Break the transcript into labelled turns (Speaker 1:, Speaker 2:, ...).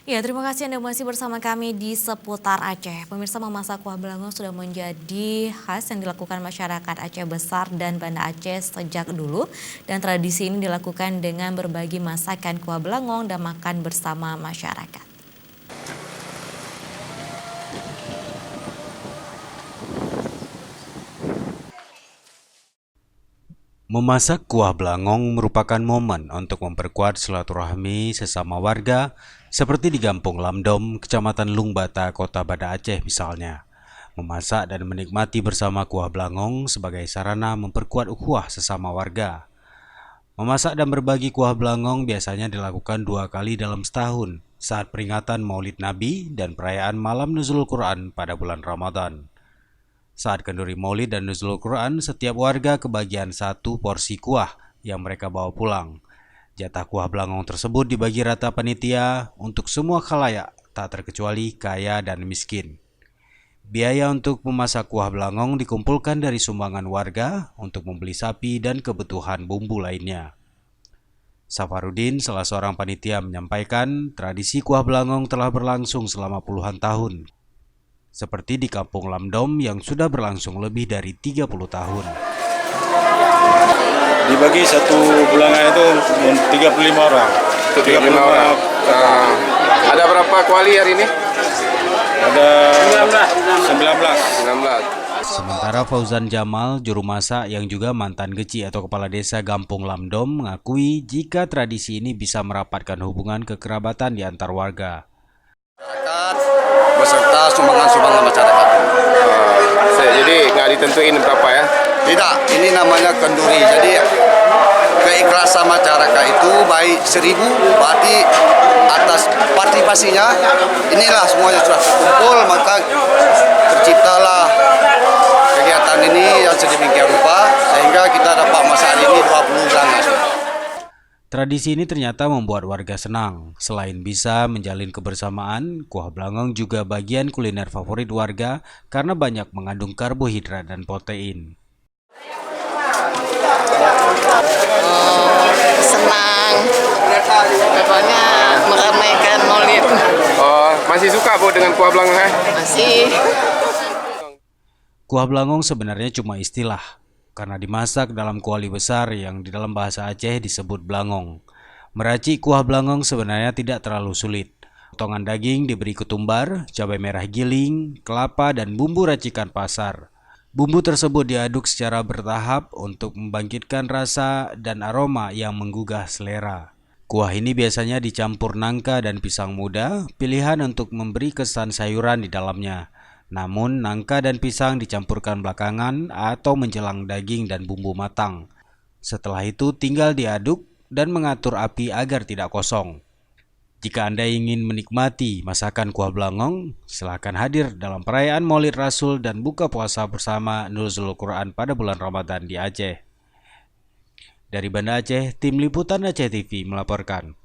Speaker 1: Ya, terima kasih Anda masih bersama kami di Seputar Aceh. Pemirsa, memasak kuah belangong sudah menjadi khas yang dilakukan masyarakat Aceh Besar dan Banda Aceh sejak dulu. Dan tradisi ini dilakukan dengan berbagi masakan kuah belangong dan makan bersama masyarakat.
Speaker 2: Memasak kuah belangong merupakan momen untuk memperkuat silaturahmi sesama warga, seperti di Kampung Lamdom, Kecamatan Lungbata, Kota Banda Aceh misalnya. Memasak dan menikmati bersama kuah belangong sebagai sarana memperkuat ukhuwah sesama warga. Memasak dan berbagi kuah belangong biasanya dilakukan 2 kali dalam setahun, saat peringatan Maulid Nabi dan perayaan Malam Nuzulul Quran pada bulan Ramadan. Saat kenduri Maulid dan Nuzulul Quran, setiap warga kebagian 1 porsi kuah yang mereka bawa pulang. Jatah kuah belangong tersebut dibagi rata panitia untuk semua khalayak, tak terkecuali kaya dan miskin. Biaya untuk memasak kuah belangong dikumpulkan dari sumbangan warga untuk membeli sapi dan kebutuhan bumbu lainnya. Safarudin, salah seorang panitia, menyampaikan tradisi kuah belangong telah berlangsung selama puluhan tahun, seperti di Kampung Lamdom yang sudah berlangsung lebih dari 30 tahun.
Speaker 3: Dibagi satu bulangan itu 35 orang.
Speaker 4: 35 orang. Ada berapa kuali hari ini?
Speaker 3: Ada 19.
Speaker 2: Sementara Fauzan Jamal, juru masak yang juga mantan geci atau kepala desa Kampung Lamdom, mengakui jika tradisi ini bisa merapatkan hubungan kekerabatan di antar warga.
Speaker 5: Beserta sumbangan-sumbangan masyarakat.
Speaker 4: Jadi nggak ditentuin berapa ya?
Speaker 5: Tidak, ini namanya kenduri. Jadi keikhlasan masyarakat itu baik 1000, berarti atas partisipasinya inilah semuanya sudah terkumpul, maka terciptalah kegiatan ini yang sedemikian rupa sehingga kita dapat masak hari ini 20 bulan.
Speaker 2: Tradisi ini ternyata membuat warga senang. Selain bisa menjalin kebersamaan, kuah belangong juga bagian kuliner favorit warga karena banyak mengandung karbohidrat dan protein.
Speaker 6: Senang, pokoknya meramaikan Maulid.
Speaker 4: Oh, masih suka Bu dengan kuah belangong ya?
Speaker 6: Masih.
Speaker 2: Kuah belangong sebenarnya cuma istilah, karena dimasak dalam kuali besar yang di dalam bahasa Aceh disebut belangong. Meracik kuah belangong sebenarnya tidak terlalu sulit. Potongan daging diberi ketumbar, cabai merah giling, kelapa, dan bumbu racikan pasar. Bumbu tersebut diaduk secara bertahap untuk membangkitkan rasa dan aroma yang menggugah selera. Kuah ini biasanya dicampur nangka dan pisang muda, pilihan untuk memberi kesan sayuran di dalamnya. Namun, nangka dan pisang dicampurkan belakangan atau menjelang daging dan bumbu matang. Setelah itu tinggal diaduk dan mengatur api agar tidak kosong. Jika Anda ingin menikmati masakan kuah belangong, silakan hadir dalam perayaan Maulid Rasul dan buka puasa bersama Nuzulul Quran pada bulan Ramadan di Aceh. Dari Banda Aceh, Tim Liputan Aceh TV melaporkan.